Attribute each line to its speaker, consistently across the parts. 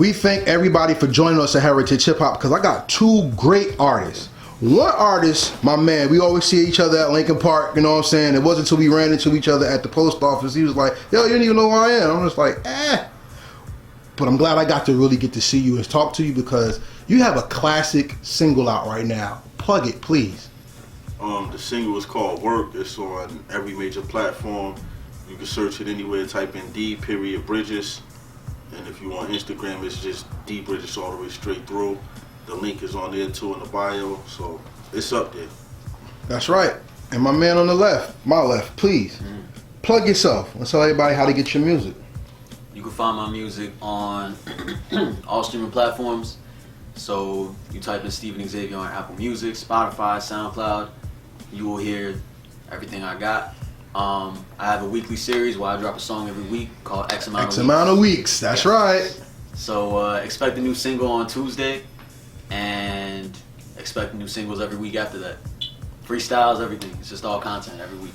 Speaker 1: We thank everybody for joining us at Heritage Hip Hop because I got two great artists. One artist, my man, we always see each other at Lincoln Park, you know what I'm saying? It wasn't until we ran into each other at the post office. He was like, yo, you don't even know who I am. I'm just like, But I'm glad I got to really get to see you and talk to you because you have a classic single out right now. Plug it, please.
Speaker 2: The single is called Work. It's on every major platform. You can search it anywhere, type in D.Bridges. And if you want Instagram, it's just D Bridges all the way straight through. The link is on there too in the bio, so it's up there.
Speaker 1: That's right. And my man on the left, my left, please plug yourself and tell everybody how to get your music.
Speaker 3: You can find my music on all streaming platforms. So you type in Stephen Xavier on Apple Music, Spotify, SoundCloud. You will hear everything I got. I have a weekly series where I drop a song every week called X amount
Speaker 1: of weeks. That's right.
Speaker 3: So expect a new single on Tuesday, and expect new singles every week after that. Freestyles, everything. It's just all content every week.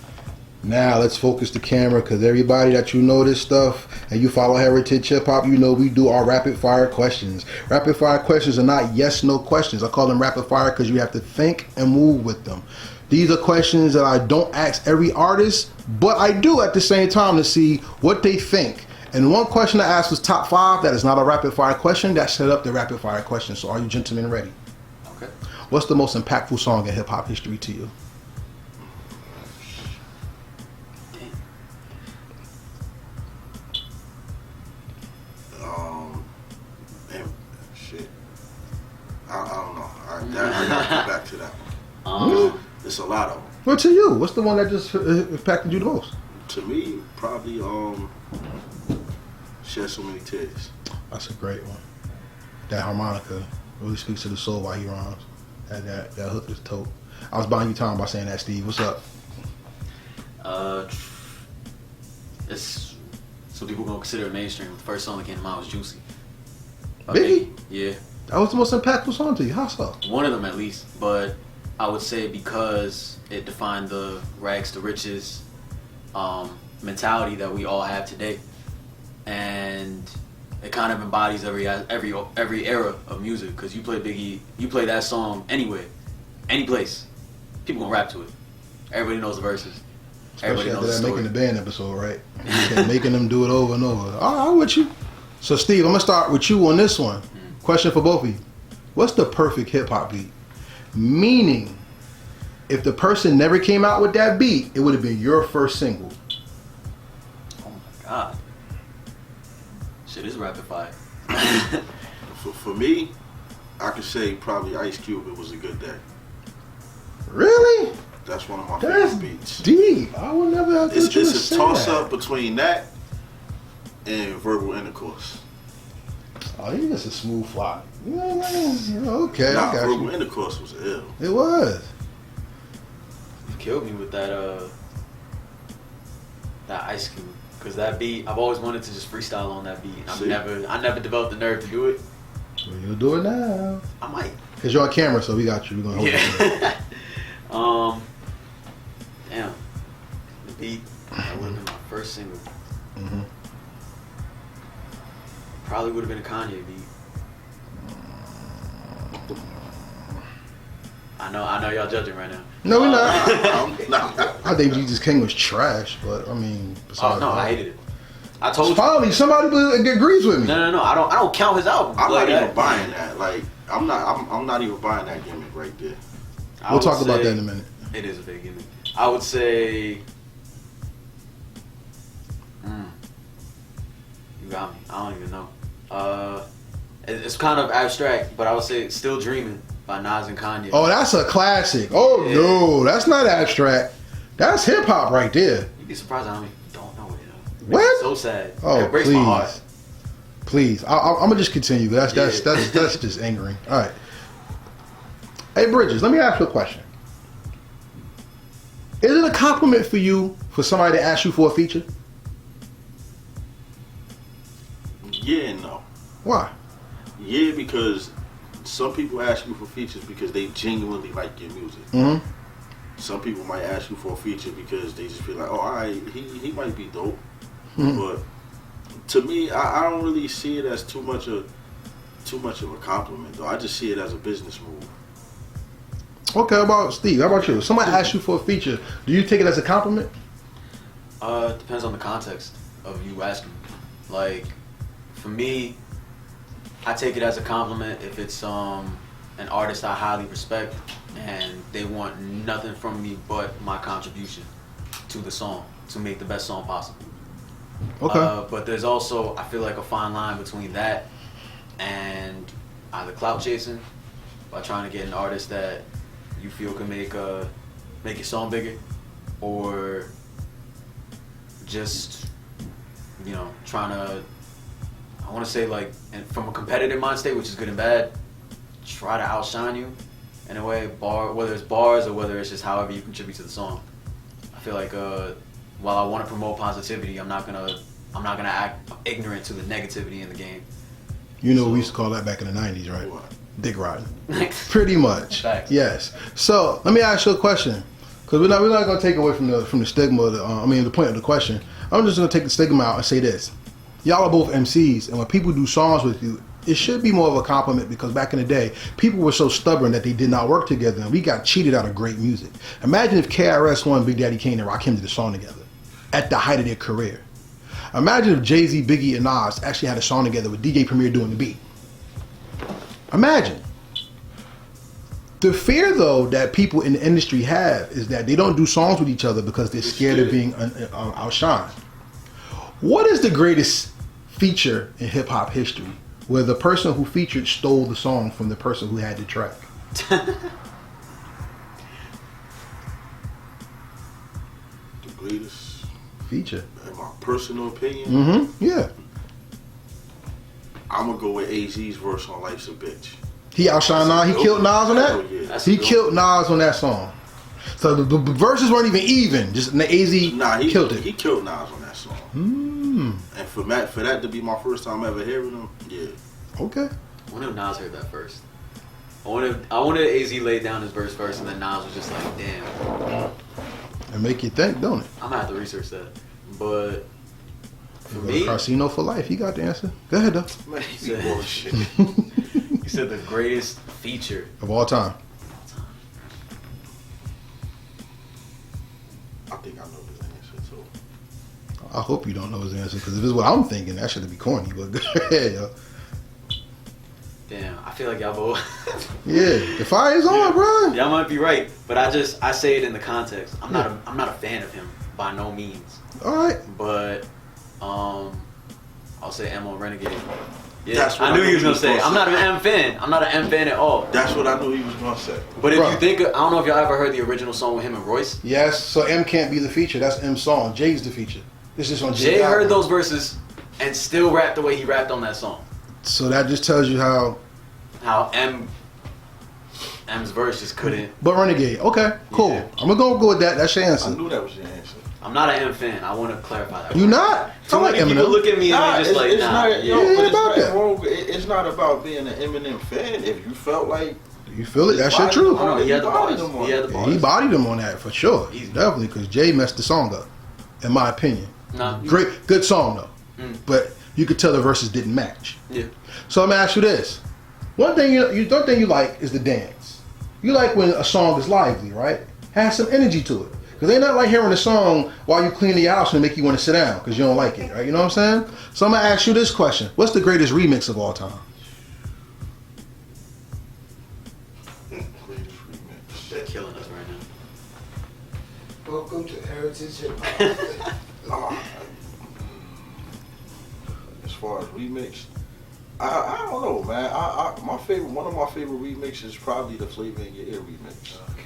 Speaker 1: Now let's focus the camera because everybody that you know this stuff and you follow Heritage Hip Hop, you know we do our rapid fire questions. Rapid fire questions are not yes, no questions. I call them rapid fire because you have to think and move with them. These are questions that I don't ask every artist, but I do at the same time to see what they think. And one question I asked was top 5. That is not a rapid fire question. That set up the rapid fire question. So are you gentlemen ready?
Speaker 3: Okay.
Speaker 1: What's the most impactful song in hip hop history to you?
Speaker 2: I don't know. I gotta get back to that one. It's a lot of them.
Speaker 1: Well, to you, what's the one that just impacted you the most?
Speaker 2: To me, probably Shed So Many Tears.
Speaker 1: That's a great one. That harmonica really speaks to the soul while he rhymes. That hook is dope. I was buying you time by saying that, Steve. What's up?
Speaker 3: It's some people gonna consider it mainstream. The first song that came to mind was Juicy.
Speaker 1: Biggie?
Speaker 3: Yeah.
Speaker 1: That was the most impactful song to you. How so?
Speaker 3: One of them at least, but I would say because it defined the rags to riches mentality that we all have today, and it kind of embodies every era of music. Because you play Biggie, you play that song anywhere, any place, people gonna rap to it. Everybody knows the verses.
Speaker 1: Especially after that Making the Band episode, right? Making them do it over and over. I'm with you. So Steve, I'm gonna start with you on this one. Question for both of you. What's the perfect hip hop beat? Meaning, if the person never came out with that beat, it would have been your first single.
Speaker 3: Oh my God. Shit is rapid fire.
Speaker 2: For me, I could say probably Ice Cube, It Was a Good Day.
Speaker 1: Really?
Speaker 2: That's one of my favorite beats.
Speaker 1: Deep. I would never have thought you would say that.
Speaker 2: It's a toss-up between that and Verbal Intercourse.
Speaker 1: Oh, he's just a smooth fly. Okay,
Speaker 2: nah,
Speaker 1: I got
Speaker 2: Verbal
Speaker 1: you.
Speaker 2: Intercourse was ill.
Speaker 1: It was.
Speaker 3: You killed me with that Ice Cube. Because that beat, I've always wanted to just freestyle on that beat. I never developed the nerve to do it.
Speaker 1: Well, you'll do it now.
Speaker 3: I might.
Speaker 1: Because you're on camera, so we got you. We're going to hold you.
Speaker 3: Damn. The beat, that would have been my first single.
Speaker 1: Mm-hmm.
Speaker 3: Probably would have been a Kanye beat. I know y'all judging right now.
Speaker 1: No, we're not. I think Jesus King was trash, but I mean,
Speaker 3: oh no, I hated it. I told you.
Speaker 1: Finally, somebody agrees with me.
Speaker 3: No. I don't count his album.
Speaker 2: I'm not even buying that. Like, I'm not even buying that gimmick right there.
Speaker 1: We'll talk about that in a minute.
Speaker 3: It is a big gimmick. I would say. You got me. I don't even know. It's kind of abstract, but I would say "Still Dreaming" by Nas and Kanye.
Speaker 1: Oh, that's a classic. Oh yeah. No, that's not abstract. That's hip hop right there.
Speaker 3: You'd be surprised how many people don't know it.
Speaker 1: What?
Speaker 3: It's so sad.
Speaker 1: Oh,
Speaker 3: it breaks my heart.
Speaker 1: Please, I'm gonna just continue. That's just angering. All right. Hey Bridges, let me ask you a question. Is it a compliment for you for somebody to ask you for a feature?
Speaker 2: Yeah and no.
Speaker 1: Why?
Speaker 2: Yeah, because some people ask you for features because they genuinely like your music.
Speaker 1: Mm-hmm.
Speaker 2: Some people might ask you for a feature because they just feel like, oh, all right, he might be dope.
Speaker 1: Mm-hmm.
Speaker 2: But to me, I don't really see it as too much of too much of a compliment, though. I just see it as a business move.
Speaker 1: Okay, how about Steve? How about you? If somebody asks you for a feature, do you take it as a compliment?
Speaker 3: It depends on the context of you asking. Like, for me, I take it as a compliment if it's an artist I highly respect and they want nothing from me but my contribution to the song to make the best song possible.
Speaker 1: Okay.
Speaker 3: But there's also, I feel like, a fine line between that and either clout chasing by trying to get an artist that you feel can make your song bigger, or just, you know, trying to, I want to say, like, and from a competitive mind state, which is good and bad, try to outshine you in a way, whether it's bars or whether it's just however you contribute to the song. I feel like while I want to promote positivity, I'm not gonna act ignorant to the negativity in the game.
Speaker 1: You know, we used to call that back in the 90s, right?
Speaker 2: What?
Speaker 1: Dick riding. Pretty much.
Speaker 3: Facts.
Speaker 1: Yes. So let me ask you a question, because we're not going to take away from the stigma. The point of the question. I'm just going to take the stigma out and say this: y'all are both MCs, and when people do songs with you, it should be more of a compliment, because back in the day, people were so stubborn that they did not work together, and we got cheated out of great music. Imagine if KRS-One, Big Daddy Kane, and Rakim did a song together at the height of their career. Imagine if JayZ, Biggie, and Nas actually had a song together with DJ Premier doing the beat. Imagine. The fear, though, that people in the industry have is that they don't do songs with each other because they're scared of being outshined. What is the greatest feature in hip-hop history where the person who featured stole the song from the person who had the track?
Speaker 2: The greatest
Speaker 1: Feature.
Speaker 2: in my personal opinion,
Speaker 1: Mm-hmm. Yeah.
Speaker 2: I'm gonna go with AZ's verse on "Life's a Bitch."
Speaker 1: He outshined Nas. He killed Nas on
Speaker 2: Hell
Speaker 1: that?
Speaker 2: yeah.
Speaker 1: He killed Nas on that song. So the verses weren't even. Just AZ
Speaker 2: He
Speaker 1: killed it.
Speaker 2: He killed Nas on that song. And for that to be my first time ever hearing him, yeah.
Speaker 1: Okay.
Speaker 3: I wonder if Nas heard that first. I wonder if AZ laid down his verse first and then Nas was just like, damn.
Speaker 1: And make you think, don't it?
Speaker 3: I'm gonna have to research that. But for
Speaker 1: You go to
Speaker 3: me,
Speaker 1: Casino for life. He got the answer. Go ahead, though.
Speaker 2: Man, he be bullshit.
Speaker 3: you said the greatest feature.
Speaker 1: Of all time.
Speaker 2: I think I know the answer too.
Speaker 1: I hope you don't know his answer, because if it's what I'm thinking, that should be corny. But go ahead, yo.
Speaker 3: Damn, I feel like y'all both.
Speaker 1: Yeah, the fire is on, bro.
Speaker 3: Y'all might be right, but I say it in the context. I'm not a fan of him by no means.
Speaker 1: All right.
Speaker 3: But I'll say M on Renegade. Yeah,
Speaker 2: That's what
Speaker 3: I knew
Speaker 2: I
Speaker 3: he was
Speaker 2: knew
Speaker 3: gonna say. I'm not an M fan. I'm not an M fan at all.
Speaker 2: That's what I knew he was gonna say.
Speaker 3: But if
Speaker 1: Bruh.
Speaker 3: you think, I don't know if y'all ever heard the original song with him and Royce.
Speaker 1: Yes, so M can't be the feature. That's M's song. Jay's the feature. This is on Jay's
Speaker 3: Jay heard
Speaker 1: album.
Speaker 3: those verses and still rapped the way he rapped on that song.
Speaker 1: So that just tells you how.
Speaker 3: How M's verse just couldn't.
Speaker 1: But Renegade. Okay, cool.
Speaker 3: Yeah.
Speaker 1: I'm going to go with that. That's your
Speaker 2: I
Speaker 1: answer.
Speaker 2: knew that was your answer.
Speaker 3: I'm not an M fan. I want to clarify that.
Speaker 1: You not?
Speaker 3: Too
Speaker 1: I like
Speaker 3: many people
Speaker 1: Eminem.
Speaker 3: look at me and they just like, nah.
Speaker 2: not,
Speaker 3: Yeah.
Speaker 2: but
Speaker 1: Yeah,
Speaker 2: it's
Speaker 1: about
Speaker 2: not
Speaker 1: that.
Speaker 2: wrong. It's not about being an Eminem fan. If you felt like
Speaker 1: You feel it? That's your truth.
Speaker 3: Oh, no, he had the bars.
Speaker 2: Bodied him on
Speaker 3: He had the
Speaker 2: it.
Speaker 1: Yeah,
Speaker 3: bars.
Speaker 1: he bodied him on that for sure.
Speaker 3: Easy.
Speaker 1: Definitely, because Jay messed the song up, in my opinion.
Speaker 3: Nah,
Speaker 1: Great, good song though.
Speaker 3: Mm.
Speaker 1: But you could tell the verses didn't match.
Speaker 3: Yeah.
Speaker 1: So I'm gonna ask you this: one thing you like is the dance. You like when a song is lively, right? Has some energy to it. Because they not like hearing a song while you clean the house and make you want to sit down because you don't like it, right? You know what I'm saying? So I'm gonna ask you this question: what's the greatest remix of all time?
Speaker 2: Greatest remix.
Speaker 3: They're killing us right now.
Speaker 4: Welcome to Heritage Hip Hop.
Speaker 2: As far as remix, I don't know, man. One of my favorite remixes is probably the Flavor in Your Ear remix.
Speaker 4: Okay.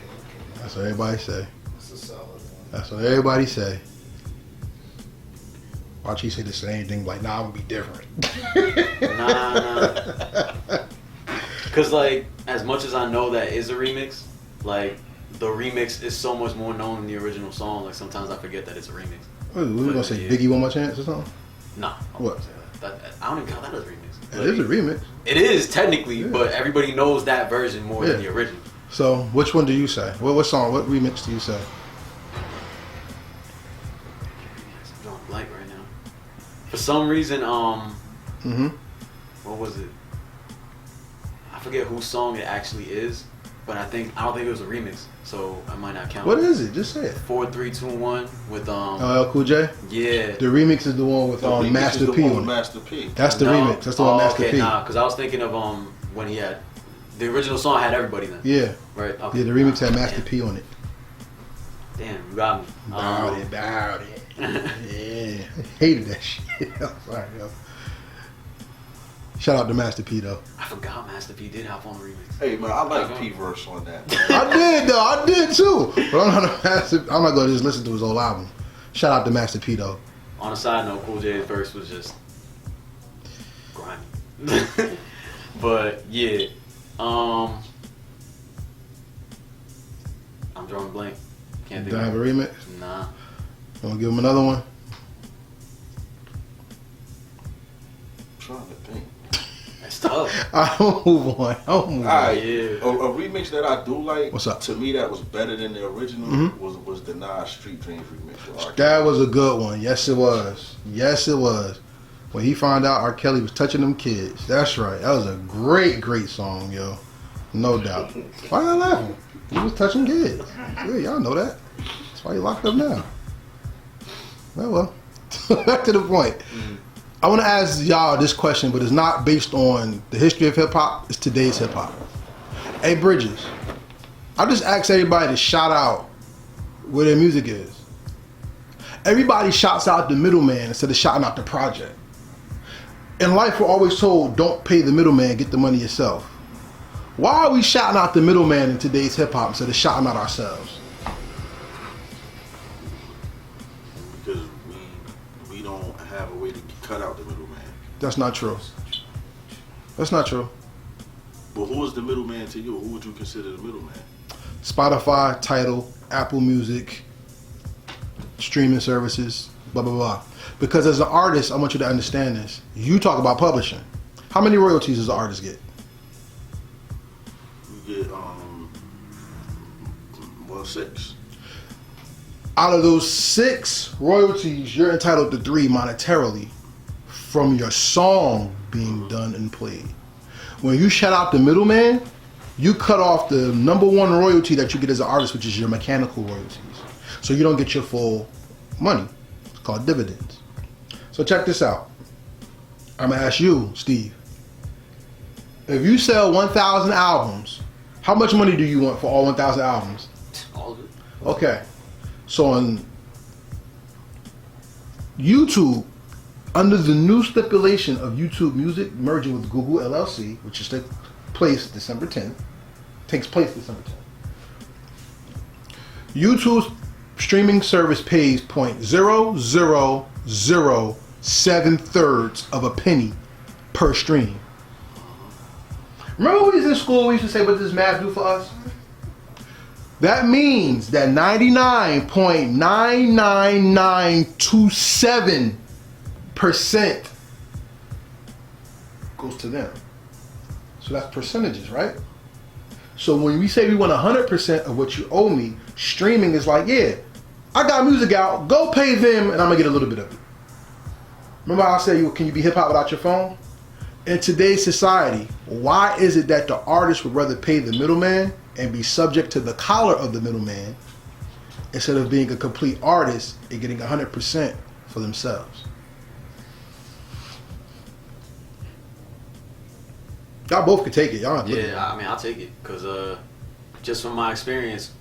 Speaker 1: That's what everybody say.
Speaker 4: That's a solid one.
Speaker 1: That's what everybody say. Watch he say the same thing, like, nah, I'm gonna be different.
Speaker 3: Nah. Because, like, as much as I know that is a remix, like, the remix is so much more known than the original song. Like, sometimes I forget that it's a remix.
Speaker 1: What, we gonna say
Speaker 3: Yeah.
Speaker 1: Biggie One More Chance or something?
Speaker 3: Nah.
Speaker 1: What?
Speaker 3: I don't even count that as a remix.
Speaker 1: It is a remix.
Speaker 3: It is, technically,
Speaker 1: Yeah.
Speaker 3: but everybody knows that version more than the
Speaker 1: Yeah.
Speaker 3: original.
Speaker 1: So, which one do you say? What song? What remix do you say?
Speaker 3: I'm drawing a blank right now. For some reason,
Speaker 1: Mm-hmm.
Speaker 3: what was it? forget whose song it actually is, but I don't think it was a remix, so I might not count.
Speaker 1: What is it? Just say it.
Speaker 3: 4, 3, 2, 1 with
Speaker 1: LL Cool J.
Speaker 3: Yeah.
Speaker 1: The remix is the one with Master P.
Speaker 2: With Master P.
Speaker 1: That's the remix. That's the one Master P.
Speaker 3: Nah, because I was thinking of when he had the original song had everybody then.
Speaker 1: Yeah.
Speaker 3: Right. Okay.
Speaker 1: Yeah, the remix had Master P on it.
Speaker 3: Damn, you got me.
Speaker 1: About it. Yeah. Hated that shit. I'm sorry, yo. Shout out to Master P though.
Speaker 3: I forgot Master P did hop on the remix.
Speaker 2: Hey man, I like P verse on that.
Speaker 1: I did too. But I'm not gonna just listen to his whole album. Shout out to Master P though.
Speaker 3: On a side note, Cool J's verse was just grimy. But yeah, I'm drawing a blank. Can't think.
Speaker 1: Do I have a
Speaker 3: of it.
Speaker 1: remix?
Speaker 3: Nah.
Speaker 1: You wanna give him another one?
Speaker 2: Trying to think.
Speaker 3: That's tough.
Speaker 1: I'll move on.
Speaker 2: Alright,
Speaker 3: Yeah.
Speaker 2: a remix that I do like.
Speaker 1: What's up?
Speaker 2: To me, that was better than the original. Was the Nas Street Dreams remix. with R.
Speaker 1: That
Speaker 2: Kelly.
Speaker 1: was a good one. Yes, it was. Yes, it was. When he found out R. Kelly was touching them kids. That's right. That was a great, great song, yo. No doubt. Why y'all laughing? He was touching kids. Yeah, y'all know that. That's why he locked up now. Well. Back to the point. I want to ask y'all this question, but it's not based on the history of hip-hop. It's today's hip-hop. Hey, Bridges. I just asked everybody to shout out where their music is. Everybody shouts out the middleman instead of shouting out the project. In life, we're always told, don't pay the middleman, get the money yourself. Why are we shouting out the middleman in today's hip-hop instead of shouting out ourselves?
Speaker 2: Because we don't have a way to cut out the middleman.
Speaker 1: That's not true. That's not true.
Speaker 2: But who is the middleman to you? Who would you consider the middleman?
Speaker 1: Spotify, Tidal, Apple Music, streaming services, blah, blah, blah. Because as an artist, I want you to understand this. You talk about publishing. How many royalties does the artist get?
Speaker 2: You get 6.
Speaker 1: Out of those 6 royalties, you're entitled to 3 monetarily from your song being done and played. When you shout out the middleman, you cut off the number 1 royalty that you get as an artist, which is your mechanical royalties. So you don't get your full money. It's called dividends. So check this out. I'm going to ask you, Steve. If you sell 1,000 albums, how much money do you want for all 1,000 albums?
Speaker 3: All of it.
Speaker 1: Okay. So on YouTube, under the new stipulation of YouTube Music merging with Google LLC, which is takes place December 10th, YouTube's streaming service pays 0.0007 of a penny per stream. Remember when we was in school, we used to say, what does math do for us? That means that 99.99927% goes to them. So that's percentages, right? So when we say we want 100% of what you owe me, streaming is like, yeah, I got music out, go pay them and I'm gonna get a little bit of it. Remember how I said, can you be hip hop without your phone? In today's society, why is it that the artist would rather pay the middleman and be subject to the collar of the middleman instead of being a complete artist and getting 100% for themselves? Y'all both could take it. Y'all
Speaker 3: Yeah, I mean, I'll take it because just from my experience,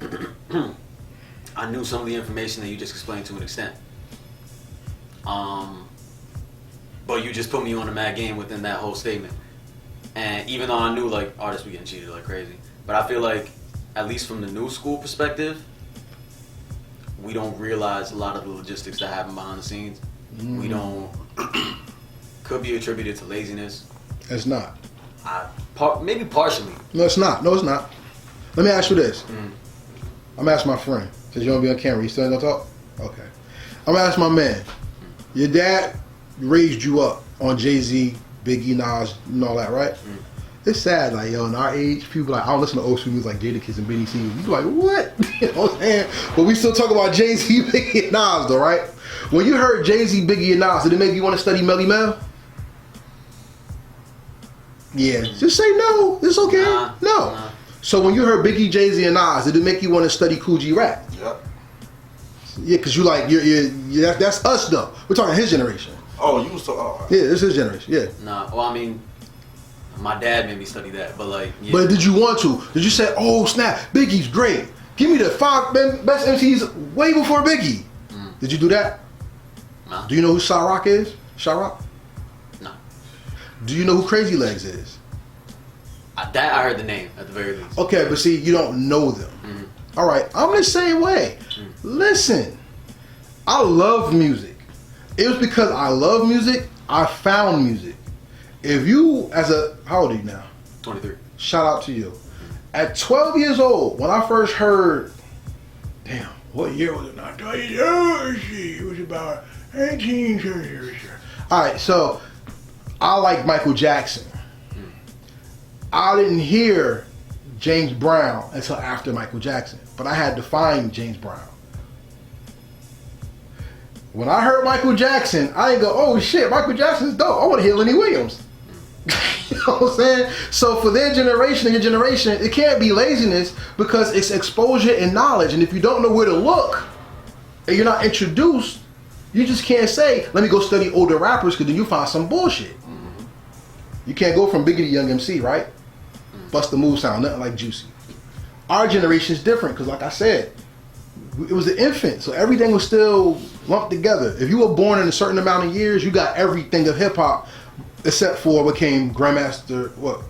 Speaker 3: I knew some of the information that you just explained to an extent. But you just put me on a mad game within that whole statement. And even though I knew like artists be getting cheated like crazy, but I feel like at least from the new school perspective, we don't realize a lot of the logistics that happen behind the scenes. We don't. Could be attributed to laziness.
Speaker 1: It's not.
Speaker 3: Maybe partially.
Speaker 1: No, it's not. No, it's not. Let me ask you this. I'm gonna ask my friend. Since you don't be on camera, you still gonna talk? Okay. I'm gonna ask my man. Your dad raised you up on JayZ, Biggie, Nas, and all that, right? It's sad, like, yo, in our age, people like, I don't listen to old school music like Jadakiss and Benny C. You be like, what? You know what I'm saying? But we still talk about JayZ, Biggie, and Nas, though, right? When you heard JayZ, Biggie, and Nas, did it make you want to study Melly Mel? Yeah, just say no. It's okay. No.
Speaker 3: Nah.
Speaker 1: So when you heard Biggie, JayZ, and Nas, did it make you want to study Cool G rap?
Speaker 2: Yep.
Speaker 1: Yeah, because you like that's us though. We're talking his generation.
Speaker 2: Oh, you was so. Oh,
Speaker 1: Yeah, this is his generation. Yeah.
Speaker 3: Nah, well, I mean, my dad made me study that, but like, yeah.
Speaker 1: But did you want to? Did you say, "Oh snap, Biggie's great. Give me the 5 best MCs way before Biggie"? Did you do that?
Speaker 3: Nah.
Speaker 1: Do you know who Shyrock is? Shyrock?
Speaker 3: No.
Speaker 1: Do you know who Crazy Legs is?
Speaker 3: That I heard the name at the very least.
Speaker 1: Okay, but see, you don't know them. All right, I'm the same way. Listen, I love music. It was because I love music, I found music. If you, how old are you now?
Speaker 3: 23.
Speaker 1: Shout out to you. At 12 years old, when I first heard, damn, what year was it? Not 20 years. It was about 18 years. All right, so I like Michael Jackson. I didn't hear James Brown until after Michael Jackson, but I had to find James Brown. When I heard Michael Jackson, I didn't go, "Oh shit, Michael Jackson's dope. I want to hear Lenny Williams." You know what I'm saying? So for their generation and your generation, it can't be laziness because it's exposure and knowledge. And if you don't know where to look and you're not introduced, you just can't say, "Let me go study older rappers," because then you find some bullshit. You can't go from Biggie to Young MC, right? Bust the move sound, nothing like Juicy. Our generation is different because, like I said, it was an infant, so everything was still lumped together. If you were born in a certain amount of years, you got everything of hip hop, except for what came Grandmaster. What?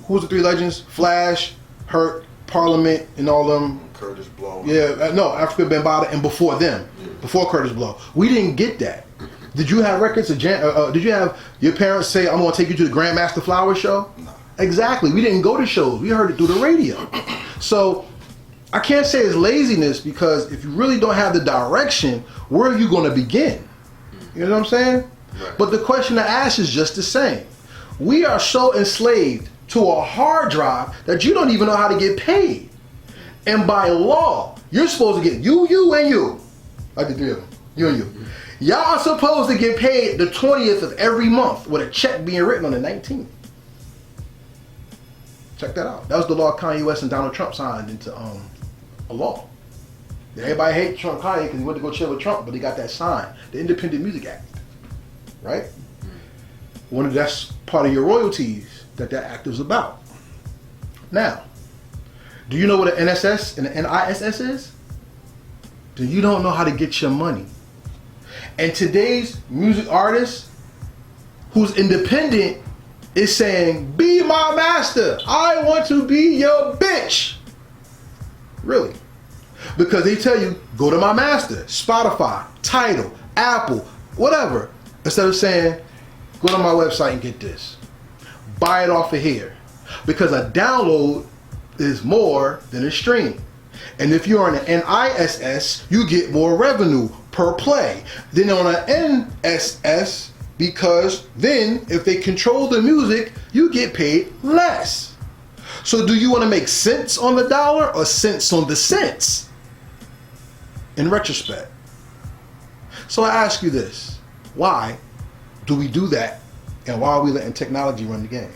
Speaker 1: Who was the 3 legends? Flash, Hurt, Parliament, and all them.
Speaker 2: Curtis Blow.
Speaker 1: Yeah, no, Africa Bambaataa, and before them, before Curtis Blow, we didn't get that. Did you have records of? Did you have your parents say, "I'm going to take you to the Grandmaster Flower show"?
Speaker 2: No.
Speaker 1: Exactly. We didn't go to shows. We heard it through the radio. So I can't say it's laziness because if you really don't have the direction, where are you going to begin? You know what I'm saying?
Speaker 2: Right.
Speaker 1: But the question to ask is just the same. We are so enslaved to a hard drive that you don't even know how to get paid. And by law, you're supposed to get you, and you. Like the 3 of them. You and you. Y'all are supposed to get paid the 20th of every month with a check being written on the 19th. Check that out. That was the law Kanye West and Donald Trump signed into a law. Everybody hates Trump Kanye because he went to go chill with Trump, but he got that sign, the Independent Music Act, right? That's part of your royalties that act is about. Now, do you know what an NSS and an NISS is? Then you don't know how to get your money. And today's music artist who's independent is saying, "Be my master. I want to be your bitch." Really? Because they tell you, go to my master, Spotify, Tidal, Apple, whatever. Instead of saying, go to my website and get this. Buy it off of here. Because a download is more than a stream. And if you're on an NISS, you get more revenue per play than on an NSS, because then if they control the music, you get paid less. So do you want to make cents on the dollar or cents on the cents? In retrospect. So I ask you this. Why do we do that? And why are we letting technology run the game?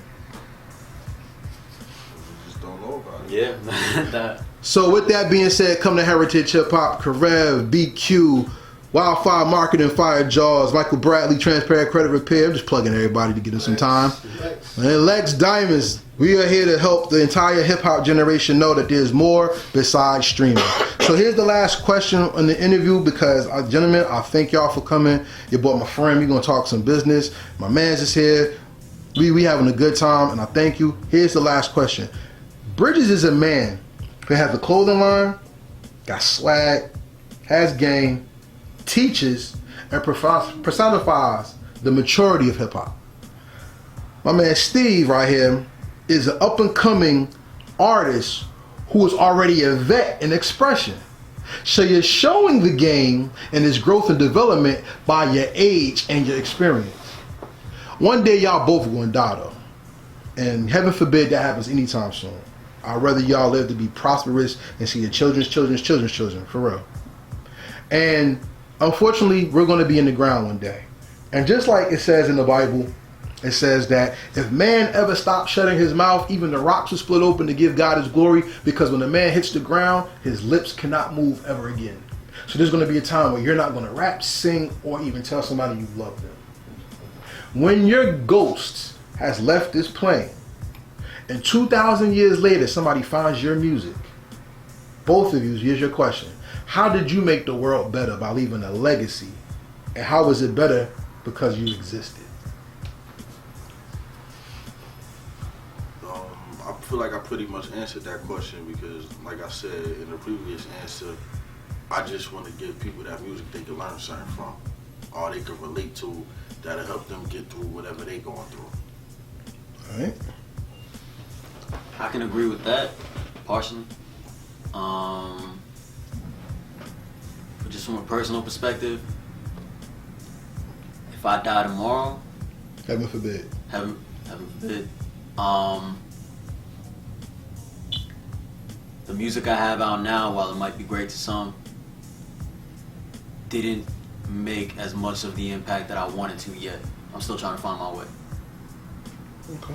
Speaker 2: We just don't know about it.
Speaker 3: Yeah.
Speaker 1: So with that being said, come to Heritage Hip Hop, Karev, BQ, Wildfire Marketing, Fire Jaws, Michael Bradley, Transparent Credit Repair. I'm just plugging everybody to give them some time. And Lex Diamonds. We are here to help the entire hip hop generation know that there's more besides streaming. So here's the last question on the interview because, gentlemen, I thank y'all for coming. You brought my friend. We're going to talk some business. My man's is here. We having a good time, and I thank you. Here's the last question. Bridges is a man who has a clothing line, got swag, has game, teaches, and personifies the maturity of hip hop. My man Steve right here is an up-and-coming artist who is already a vet in expression. So you're showing the game and its growth and development by your age and your experience. One day y'all both are going to die though. And heaven forbid that happens anytime soon. I'd rather y'all live to be prosperous and see your children's children, for real. And unfortunately, we're going to be in the ground one day. And just like it says in the Bible, It says that if man ever stopped shutting his mouth, even the rocks will split open to give God his glory, because when a man hits the ground, his lips cannot move ever again. So there's going to be a time where you're not going to rap, sing, or even tell somebody you love them. When your ghost has left this plane, and 2,000 years later somebody finds your music, both of you, here's your question. How did you make the world better by leaving a legacy? And how was it better because you existed?
Speaker 2: I feel like I pretty much answered that question because, like I said in the previous answer, I just want to give people that music they can learn something from, or they can relate to, that'll help them get through whatever they going through.
Speaker 1: All right.
Speaker 3: I can agree with that, partially. But just from a personal perspective, if I die tomorrow,
Speaker 1: Heaven forbid.
Speaker 3: heaven forbid, the music I have out now, while it might be great to some, didn't make as much of the impact that I wanted to yet. I'm still trying to find my way.
Speaker 1: Okay.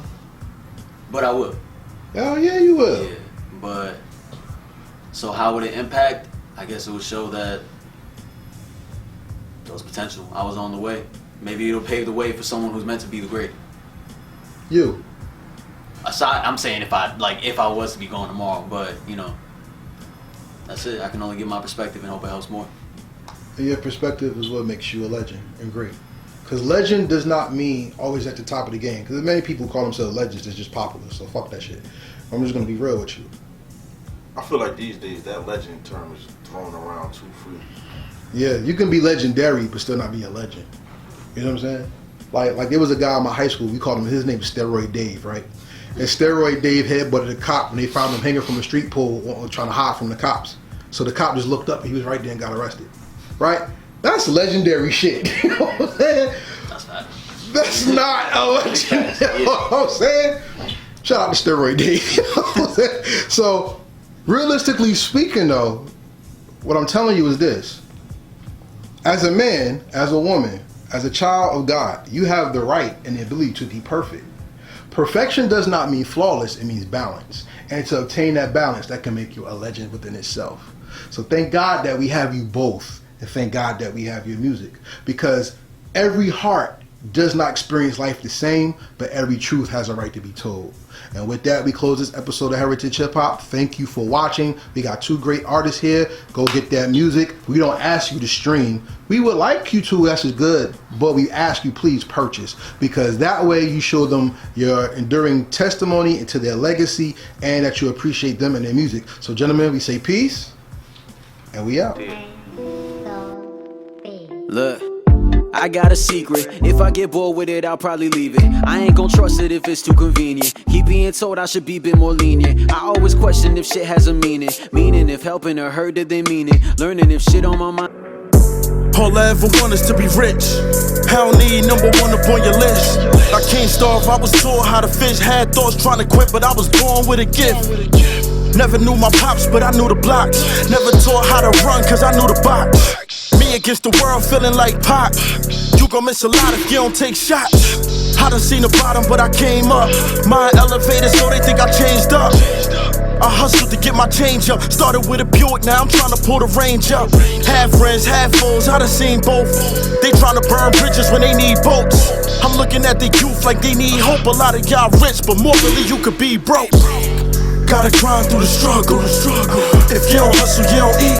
Speaker 3: But I will.
Speaker 1: Oh yeah, you will.
Speaker 3: Yeah, but so how would it impact? I guess it would show that there was potential. I was on the way. Maybe it'll pave the way for someone who's meant to be the great.
Speaker 1: You.
Speaker 3: Aside, I'm saying if I was to be going tomorrow, but you know, that's it. I can only give my perspective and hope it helps more.
Speaker 1: And your perspective is what makes you a legend and great. Because legend does not mean always at the top of the game. Because many people call themselves legends that's just popular. So fuck that shit. I'm just going to be real with you.
Speaker 2: I feel like these days that legend term is thrown around too free.
Speaker 1: Yeah, you can be legendary but still not be a legend. You know what I'm saying? Like there was a guy in my high school, we called him, his name was Steroid Dave, right? And Steroid Dave headbutted a cop when they found him hanging from a street pole trying to hide from the cops. So the cop just looked up and he was right there and got arrested. Right? That's legendary shit. You know what I'm saying?
Speaker 3: That's that.
Speaker 1: That's not a legend. You know what I'm saying? Shout out to Steroid Dave. You know what I'm saying? So, realistically speaking though, what I'm telling you is this. As a man, as a woman, as a child of God, you have the right and the ability to be perfect. Perfection does not mean flawless, it means balance. And to obtain that balance, that can make you a legend within itself. So thank God that we have you both, and thank God that we have your music. Because every heart does not experience life the same, but every truth has a right to be told. And with that, we close this episode of Heritage Hip Hop. Thank you for watching. We got two great artists here. Go get that music. We don't ask you to stream. We would like you to, that's good, but we ask you please purchase, because that way you show them your enduring testimony into their legacy and that you appreciate them and their music. So gentlemen, we say peace, and we out.
Speaker 5: Look, I got a secret. If I get bored with it, I'll probably leave it. I ain't gon' trust it if it's too convenient. Keep being told I should be a bit more lenient. I always question if shit has a meaning. Meaning if helping or hurt, did they mean it? Learning if shit on my mind.
Speaker 6: All I ever want is to be rich. I don't need number one up on your list. I can't starve, I was taught how to fish. Had thoughts trying to quit, but I was born with a gift. Never knew my pops, but I knew the blocks. Never taught how to run, cause I knew the box. Me against the world, feeling like Pac. You gon' miss a lot if you don't take shots. I done seen the bottom, but I came up. My elevator, so they think I changed up. I hustled to get my change up. Started with a Buick, now I'm trying to pull the range up. Half friends, half foes, I done seen both. They trying to burn bridges when they need boats. I'm looking at the youth like they need hope. A lot of y'all rich, but more really you could be broke. Gotta grind through the struggle. If you don't hustle, you don't eat.